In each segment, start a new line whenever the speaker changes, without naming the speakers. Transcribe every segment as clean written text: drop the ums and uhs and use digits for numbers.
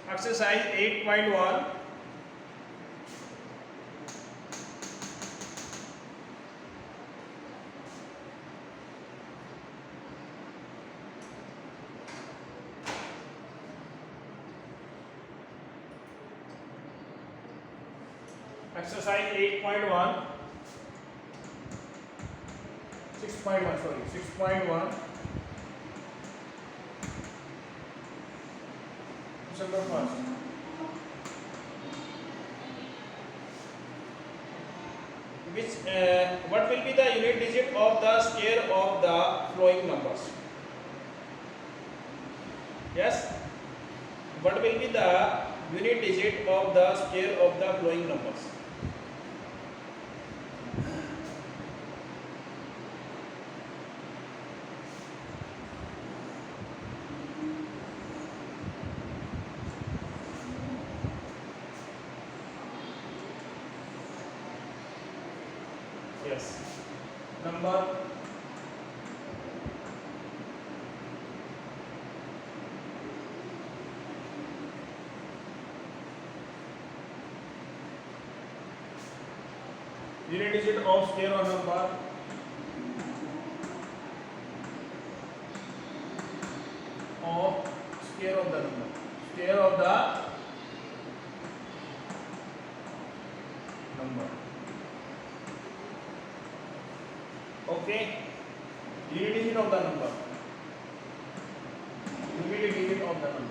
Exercise 8.1. Exercise 8.1. 6.1, sorry, 6.1. December 1st. What will be the unit digit of the square of the flowing numbers? Yes? What will be the unit digit of the square of the flowing numbers? Yes. Number unit digit of square or number of square of the number. Square of the number. Okay. Unit digit of the number. Unit digit of the number.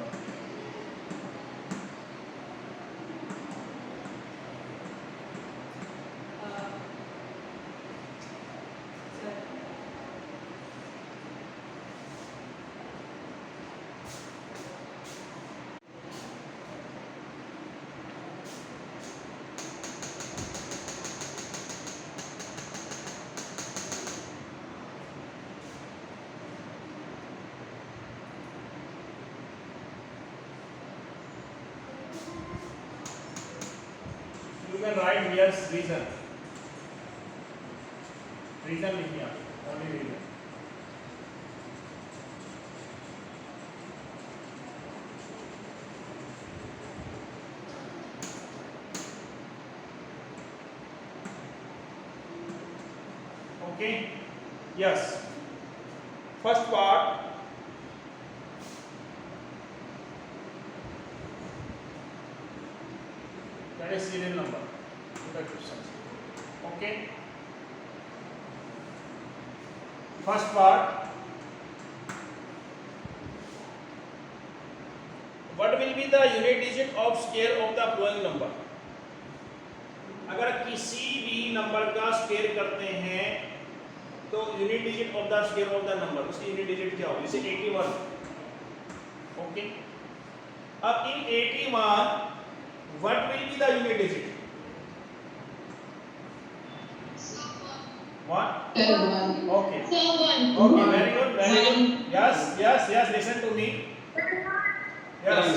You can write here reason. Reason लिखिए आप. Only reason. Okay. Yes. First part. That is serial number. Okay. First part. What will be the unit digit of square of the flowing number? अगर किसी भी number का square करते हैं तो unit digit of the square of the number, उसकी unit digit क्या होगी? जैसे 81. ओके. अब इन 81 what will be the unit digit? What? Okay. Okay, very good, very good. Yes, listen to me. Yes.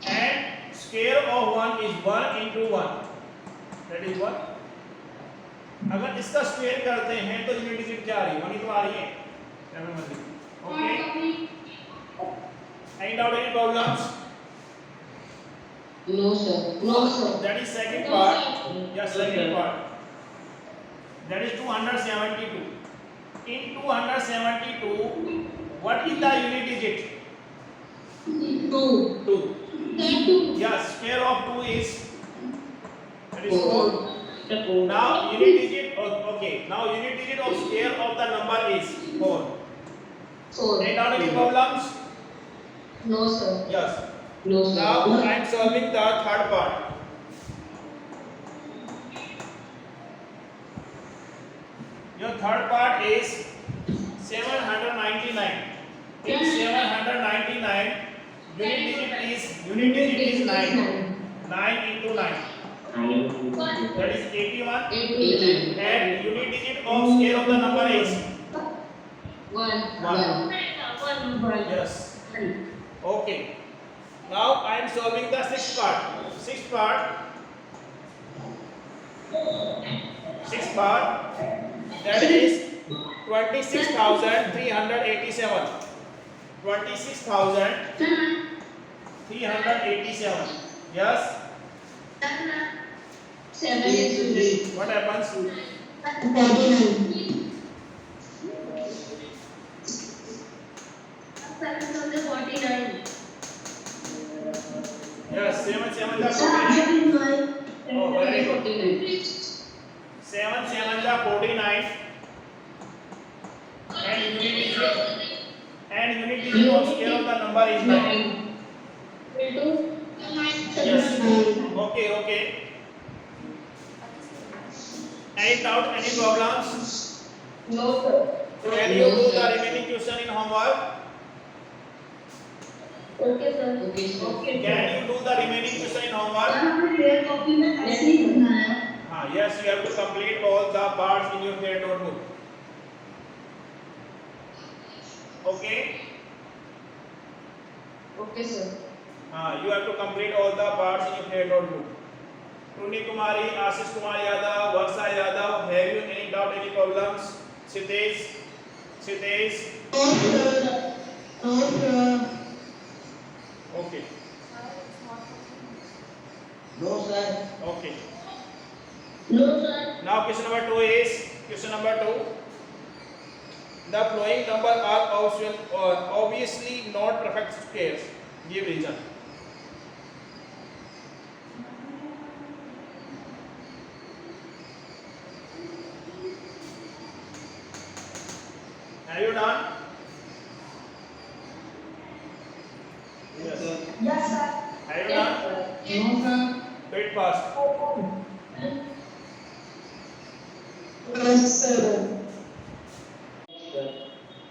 And square of 1 is 1 into 1. That is what? अगर इसका square करते हैं तो यूनिट डिजिट क्या आ रही है? 1 ही तो आ रही है. Okay. Any doubt, any problems?
No sir. No sir.
That is second part. Yes, second part. That is 272. In 272, what is the unit digit?
2.
2. Yes, square of 2 is, that is 4. Now unit digit okay. Now unit digit of square of the number is 4.
4.
Any doubt, any problems?
No sir.
Yes.
No sir.
Now I am solving the third part. Your third part is 799. In 799, unit digit is 9. 9 into 9. That is 81.
81.
And unit digit of square of the number is
1.
1. Yes. Okay. Now I am solving the sixth part. Sixth part. That is 26,387. 26,387. 387. Yes.
7 is
What happens?
49.
Yes. 7 7 is 49. Oh, very good.
49.
7 7 is 49. And unit digit of scale of the number is 9. Yes. Okay. Okay. Any doubt? Any problems?
No, sir.
Can you do the remaining question in homework?
Okay, sir. Okay, sir.
Can you do the remaining question in homework? Yes, you have to complete all the parts in your fair notebook. Okay?
Okay, sir.
You have to complete all the parts in your fair notebook. Truni Kumari, Ashish Kumar Yadav, Varsha Yadav, have you any doubt, any problems? Sitesh? Okay.
No, sir.
Okay.
No, sir.
Now question number 2 is the following number are obviously not perfect squares. Give reason. Have you done? Yes.
Yes, sir.
Have you done?
No, sir.
Do it fast.
Yes, sir.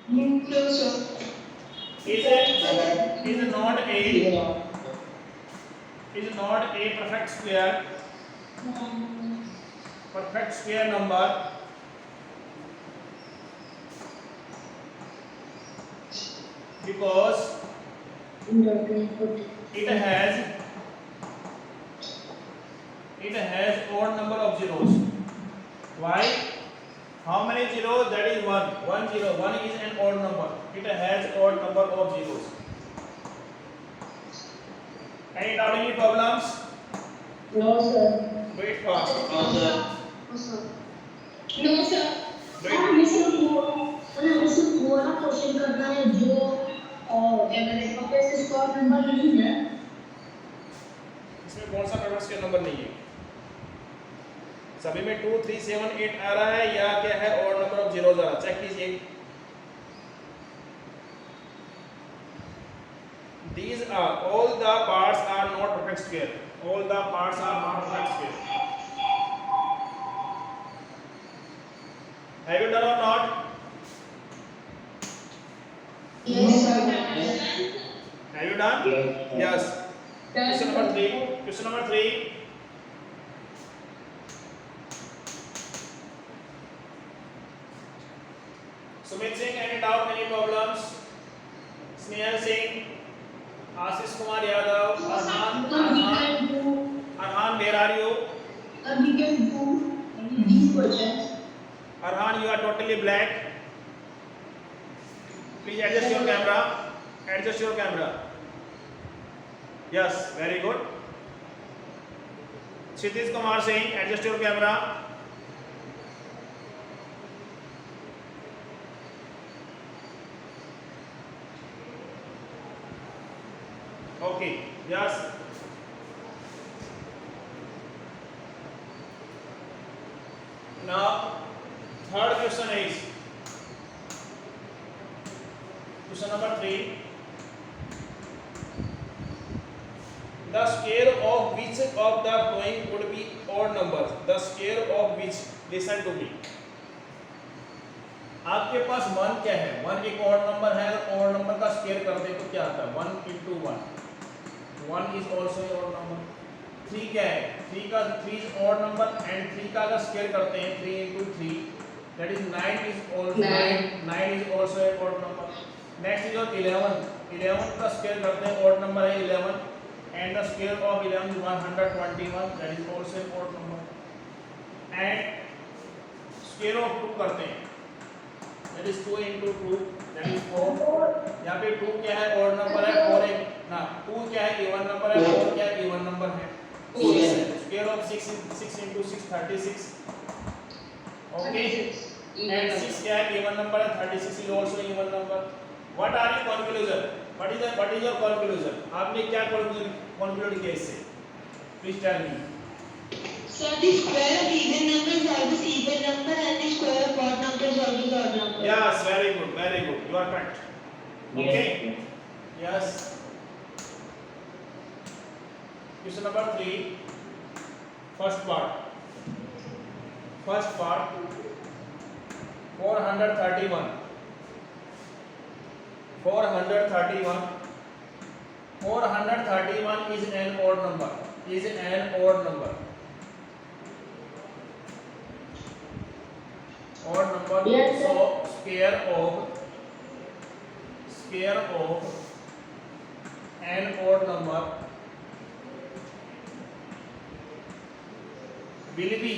No, sir.
Is not a perfect square number because it has odd number of zeros. Why? How many zeros? That is 1. 1 0. 1 is an odd number. It has odd number of zeros. Any doubt, any problems?
No, sir.
Do it fast.
No, sir.
No, sir. No, sir.
Do it.
हमें सिर्फ वो वाला question करना है जो क्या कहते हैं पे स्कोर नंबर नहीं है
इसमें कौन सा प्रोडक्ट्स के नंबर नहीं है? सभी में 2 3 7 8 आ रहा है या क्या है और नंबर ऑफ जीरोस आ रहा है? चेक कीजिए. These are all the parts are not perfect square. All the parts are not perfect square. Have you done or not?
Yes, sir.
Have you done? Yes. Question number 3. Question number 3. Sumit Singh, any doubt, any problems? Snehal Singh, Ashish Kumar Yadav, Arhan, where are you?
We can do these questions.
Arhan, you are totally black. Please adjust your camera. Adjust your camera. Yes, very good. Kshitiz Kumar Singh, adjust your camera. Okay, yes. Now, third question is question number 3. The square of which of the following would be odd numbers? The square of which, listen to me. आपके पास 1 क्या है? 1 एक odd number है. अगर odd number का square कर दे तो क्या आता है? 1 into 1. 1 is also an odd number. 3 क्या है? 3 is odd number and 3 का अगर स्क्वायर करते हैं 3 into 3 that is 9 is also 9 is also an odd number. Next is your 11. 11 का स्क्वायर करते हैं odd number है 11 and the square of 11 is 121 that is also an odd number. And square of 2 करते हैं that is 2 into 2 that is 4. यहाँ पे 2 क्या है? odd number है 4 है ना. 2 क्या है? even नंबर है, 4 क्या इवन नंबर है, square of 6 into 6 36, okay, and 6 क्या है इवन नंबर है, 36 is also even number. What are your conclusion, what is your conclusion, आपने क्या कंक्लूड किया इससे, please tell me.
Sir, the square of even number is always even number and the square of odd number is always odd number.
Yes, very good, you are correct, okay, yes। Question number 3, first part 431 is an odd number,
Yes, sir.
so square of an odd number will be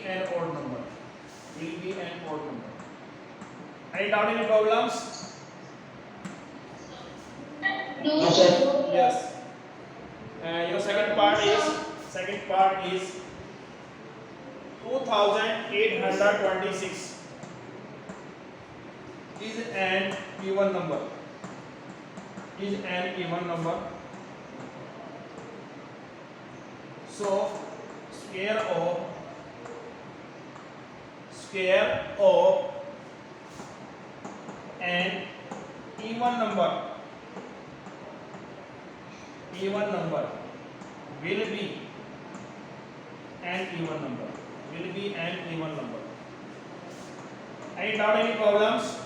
an odd number, any doubt, any problems?
No,
No, sir.
Yes. Your second part is 2826 is an even number, so square of an even number will be an even number, any doubt, any problems?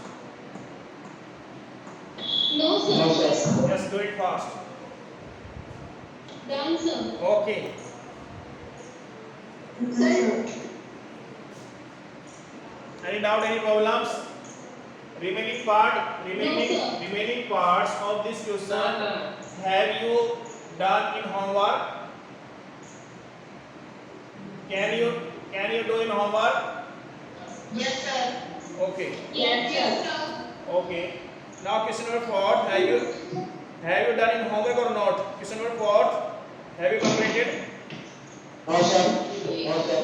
no, sir.
No, sir.
Just do it fast,
Done, sir.
okay।
Sir,
Any doubt, any problems? Remaining parts of this question, have you done in homework? Can you do in homework?
yes, sir.
Okay,
Yes, sir.
okay। Now question number 4, have you done in homework or not? Question number 4, have you completed?
No, sir. No, sir.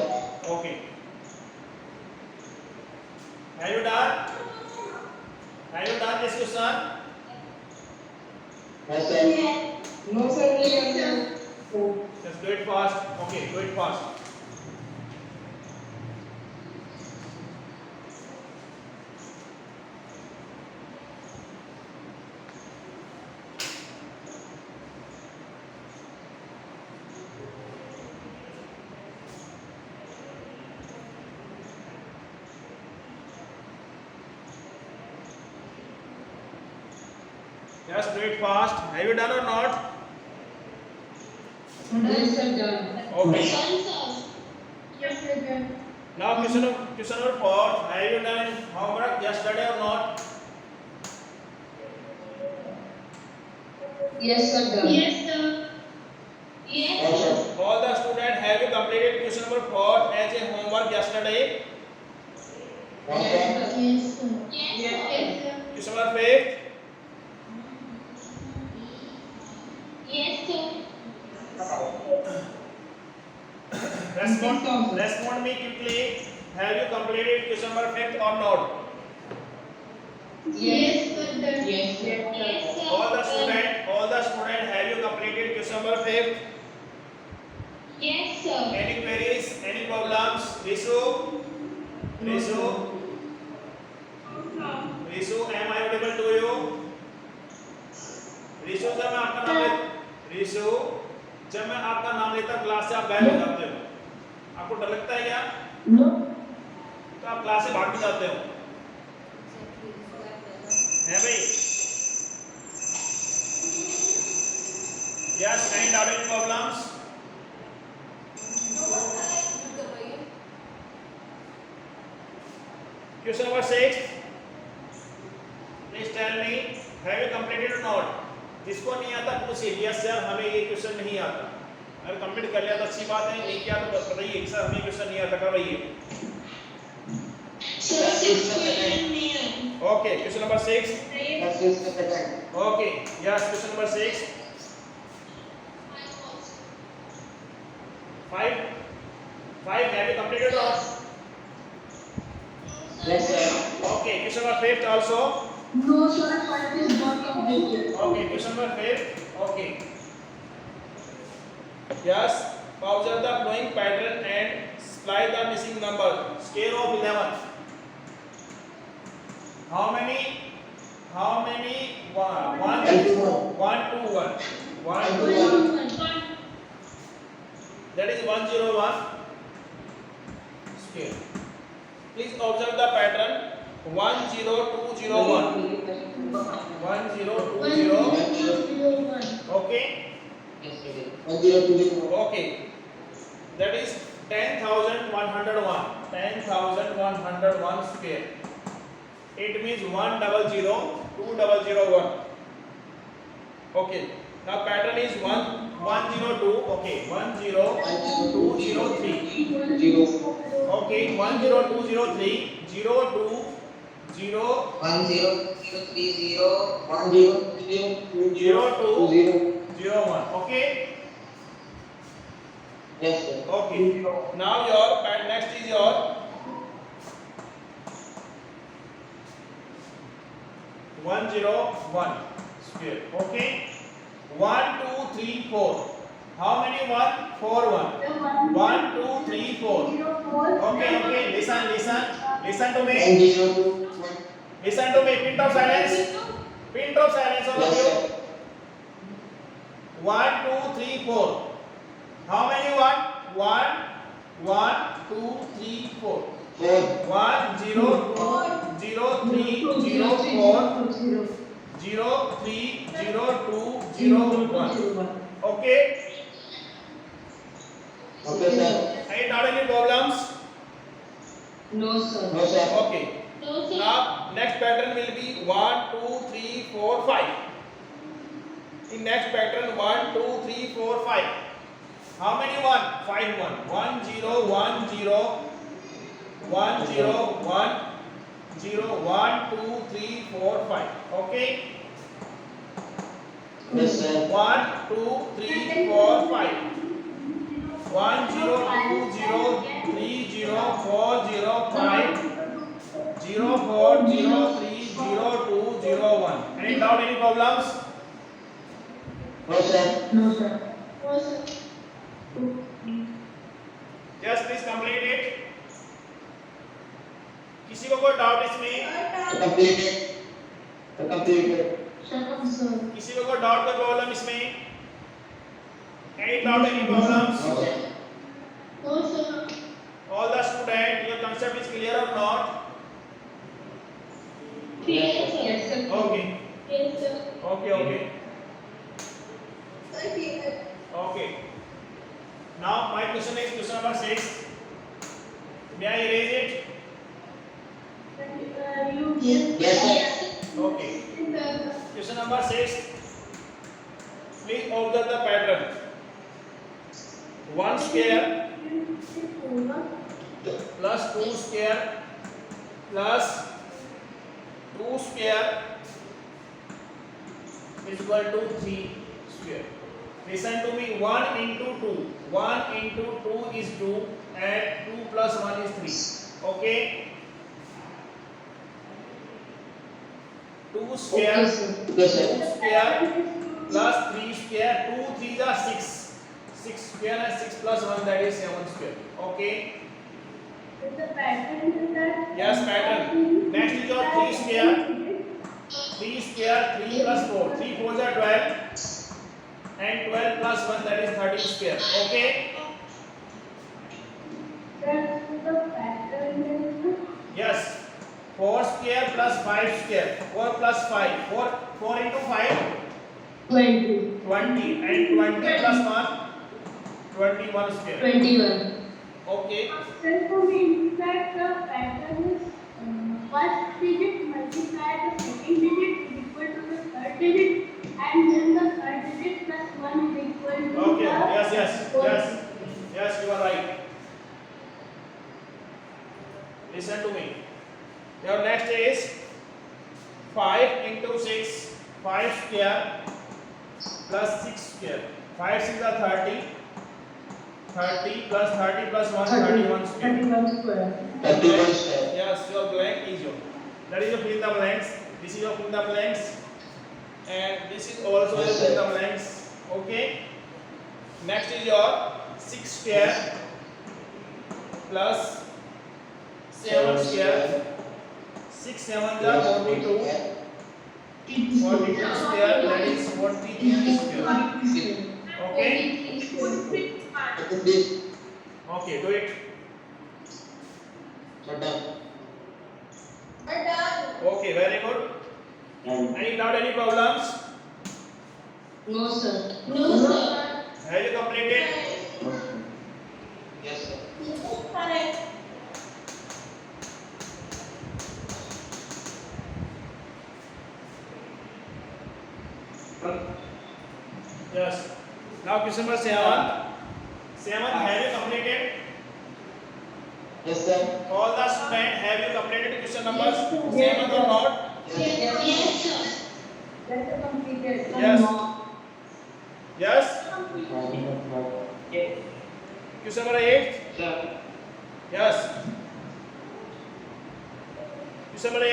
Okay, have you done this question?
Yes, sir.
No, sir. Yes, sir.
Just do it fast, okay, do it fast। Just do it fast, have you done or not?
Yes, sir. Done.
Okay,
Done, sir. Yes, sir. Done.
now question number 4, have you done homework yesterday or not?
Yes, sir. Done. Yes, sir. Yes,
No,
sir.
sir.
All the students, have you completed question number 4 as a homework yesterday?
No, sir.
Yes, sir. Yes, sir.
Question number 5,
Yes, sir.
respond me quickly, have you completed question number 5 or not?
Yes, sir. Yes, sir. Yes, sir.
All the student, have you completed question number 5?
Yes, sir.
Any queries, any problems? Risu, am I audible to you? Rishu, जब मैं आपका नाम लेता class से आप गायब हो जाते हो, आपको डर लगता है क्या?
No.
तो आप क्लास से भाग भी जाते हो, है भाई? Yes, any doubt, any problems? Question number 6, please tell me, have you completed or not? जिसको नहीं आता पूछिए, यस सर हमें ये क्वेश्चन नहीं आता, अगर कंप्लीट कर लिया तो अच्छी बात है, नहीं किया तो बताइए सर हमें क्वेश्चन नहीं आता, करवाइए।
Sir, 6 question नहीं है.
Okay, question number 6.
First is the second.
Okay, yes, question number 6. 5. 5, have you completed or?
Yes, sir.
Okay, question number 5 also.
No, sir, 5 is not completed.
Okay, question number 5. Okay. Yes, observe the flowing pattern and supply the missing number. Scale of 11. How many? One, 1, 2, 1. 1, 2, 1. That is 101 scale. Please observe the pattern 10201. 10201. Okay.
Yes, sir. 1020.
Okay. That is 10,101. 10,101 square. It means 100, 2001. Okay. Now pattern is 102. Okay. 10203.
0.
Okay. 10203. 02 0 01. Okay.
Yes, sir.
Okay. Now your next is your 101 square. Okay. 1 2 3 4. How many 1? 4 1. 1 2 3 4. Okay. Listen to me.
102.
Listen to me. Pin of silence. All of you. 1 2 3 4. How many 1? 1 1 2 3 4.
4.
1 0 2 0 3 0 4 0 3 0 2 0 1. Okay.
Okay, sir.
Any doubt, any problems?
No, sir.
No, sir.
Okay. Now next pattern will be 1 2 3 4 5. In next pattern 1 2 3 4 5. How many 1? 5 1. 1 0 1 0 1 0 1 0 1 2 3 4 5. Okay.
Yes, sir.
1 2 3 4 5. 1 0 2 0 3 0 4 0 5 0 4 0 3 0 2 0 1. Any doubt, any problems?
No, sir.
No, sir.
Yes, please complete it. किसी को कोई doubt इसमें?
Completed. Completed.
Second, sir.
किसी को कोई doubt, कोई problem इसमें? Any doubt, any problems?
No, sir.
No, sir.
All the student, your concept is clear or not?
Yes, sir.
Okay.
Yes, sir.
Okay. Okay. Now my question is question number 6. May I erase it?
Yes, sir.
Okay. Question number 6. Please observe the pattern. 1 square plus 2 square plus 2 square is equal to 3 square. Listen to me. 1 into 2. 1 into 2 is 2 and 2 plus 1 is 3. Okay. 2 square,
Okay, sir.
Yes,
2
sir.
square plus 3 square. 2 3s are 6. 6 square and 6 plus 1, that is 7 square. Okay. Yes, pattern. Next is your 3 square. 3 square, 3 plus 4. 3 4s are 12 and 12 plus 1, that is 13 square. Okay. Yes. 4 square plus 5 square. 4 plus 5. 4 into 5.
20.
20 and 20 plus 1. 21 square.
21.
Okay.
Therefore, we indicate the pattern is first digit multiplied the second digit is equal to the third digit, and then the third digit plus 1 is equal to
Okay.
the
Yes, you are right. Listen to me. Your next is 5 into 6, 5 square plus 6 square. 5 6 are 30. 30 plus 30 plus 1, 31 square.
31 square.
31 square.
Yes, your blank is your. That is your fill in the blanks. This is your fill in the blanks. And this is also your fill in the blanks. Okay. Next is your 6 square plus 7 square. 6 7 are 42. 42 square, that is 43 square. Okay.
Open this.
Okay, do it.
So done.
Okay, very good. Any doubt, any problems?
No, sir.
Have you completed?
Yes, sir.
Yes. Now question number 7. 7, have you completed?
Yes, sir.
All the students, have you completed question numbers 7 or not?
Yes.
That's completed.
Yes. Yes.
Yes.
Question number 8.
Sir.
Yes. Question number 8.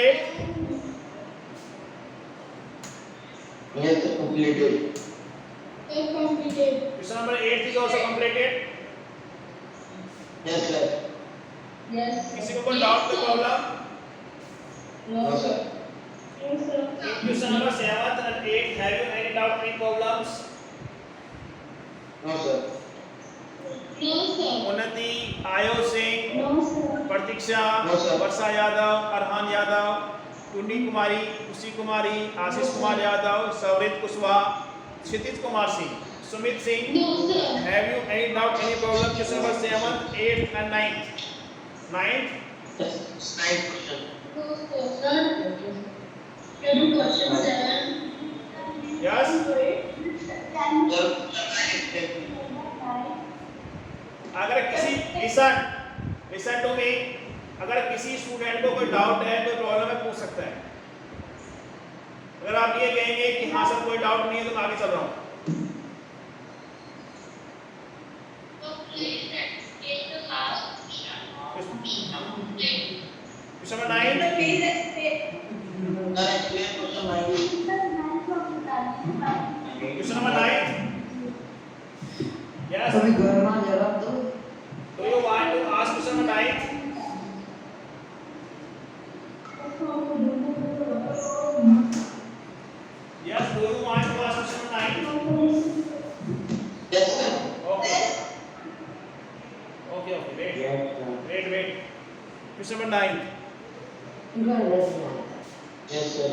Yes, sir. Completed.
Question number 8 is also completed.
Yes, sir.
Yes.
किसी को कोई doubt का problem?
No, sir.
In question number 7 and 8, have you any doubt, any problems?
No, sir.
उन्नति, आयो सिंह, प्रतीक्षा,
No, sir.
वर्षा यादव, अरहान यादव, टुंडी कुमारी, खुशी कुमारी, आशीष कुमार यादव, सवरित कुशवाहा, क्षितिज Kumar Singh, Sumit Singh. Have you any doubt, any problem? Question number 7, 8 and 9. 9.
Yes. 9 question.
Sir, can you question 7?
Yes.
Sir, 9.
अगर किसी listen to me, अगर किसी student को कोई doubt है, कोई प्रॉब्लम है, पूछ सकता है. अगर आप ये कहेंगे कि हाँ सर कोई डाउट नहीं है तो मैं आगे चल रहा हूँ. Question number 9.
Sir, explain question 9.
Question number 9. Yes.
अभी घर में जरा तो
Do you want to ask question number 9? Yes. Do you want to ask question number 9?
Yes, sir.
Okay. Wait. Question number 9.
Yes, sir.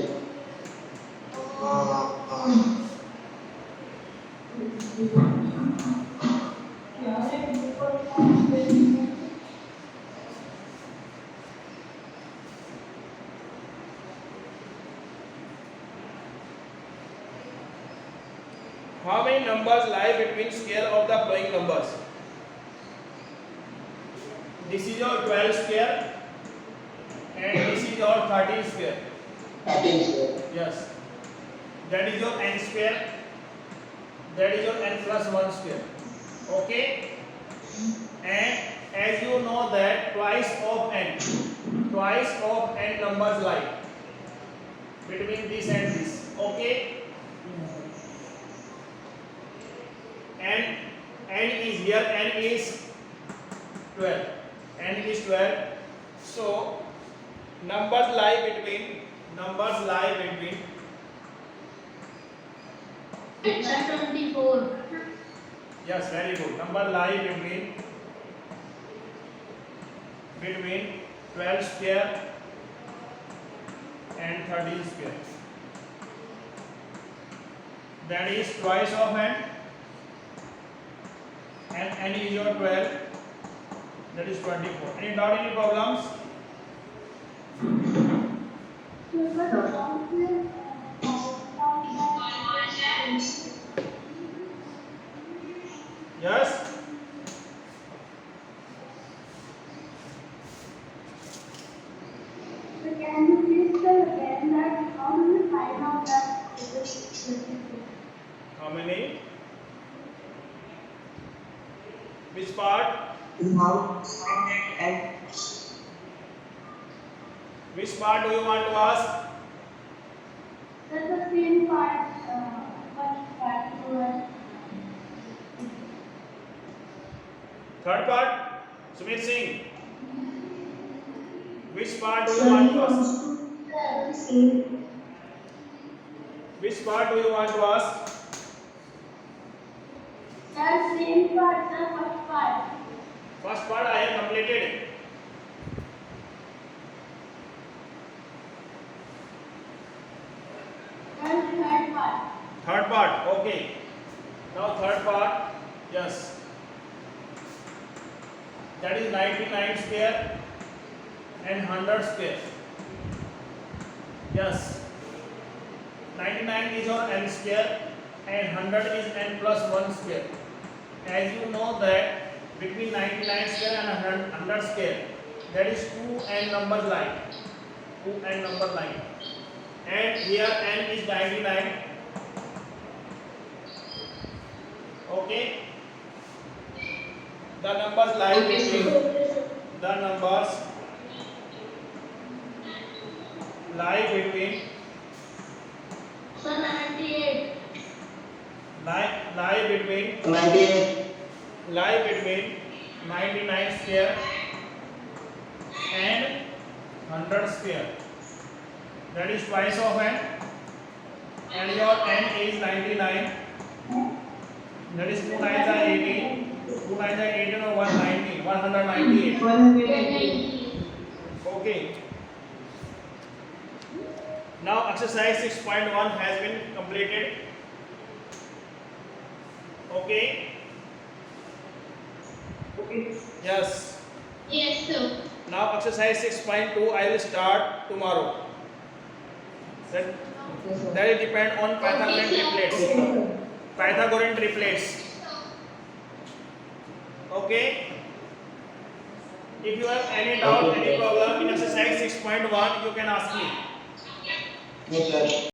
How many numbers lie between square of the following numbers? This is your 12 square and this is your 13 square.
13, sir.
Yes. That is your n square. That is your n plus 1 square. Okay. And as you know that twice of n numbers lie between this and this. Okay. And n is here, n is 12. N is 12. So numbers lie between.
It's 24.
Yes, very good. Number lie between 12 square and 13 square. That is twice of n. And n is your 12. That is 24. Any doubt, any problems? Yes?
So can
How many? Which part?
Now, and
Which part do you want to ask?
Sir, the same part, first part was
Third part? Sumit Singh. Which part do you
Sir,
want
he
to ask?
wants to have the same.
Which part do you want to ask?
sir, same part, the first part.
First part I have completed.
Sir, third part.
Third part, okay. Now third part, yes. That is 99 square and 100 square. Yes. 99 is on n square and 100 is n plus 1 square. As you know that between 99 square and 100 square, that is 2n number line. 2n number line. And here n is 99. Okay. The numbers lie between the numbers lie between
Sir, 98.
lie between
98.
99 square and 100 square. That is twice of n, and your n is 99. That is 2 9s are 18. 2 9s are 18 or 190. 198.
180.
Okay. Now exercise 6.1 has been completed. Okay. Yes.
Yes, sir.
Now exercise 6.2 I will start tomorrow. That will depend on Pythagorean triplets. Pythagorean triplets. Okay. If you have any doubt, any problem in exercise 6.1, you can ask me.
Yes, sir.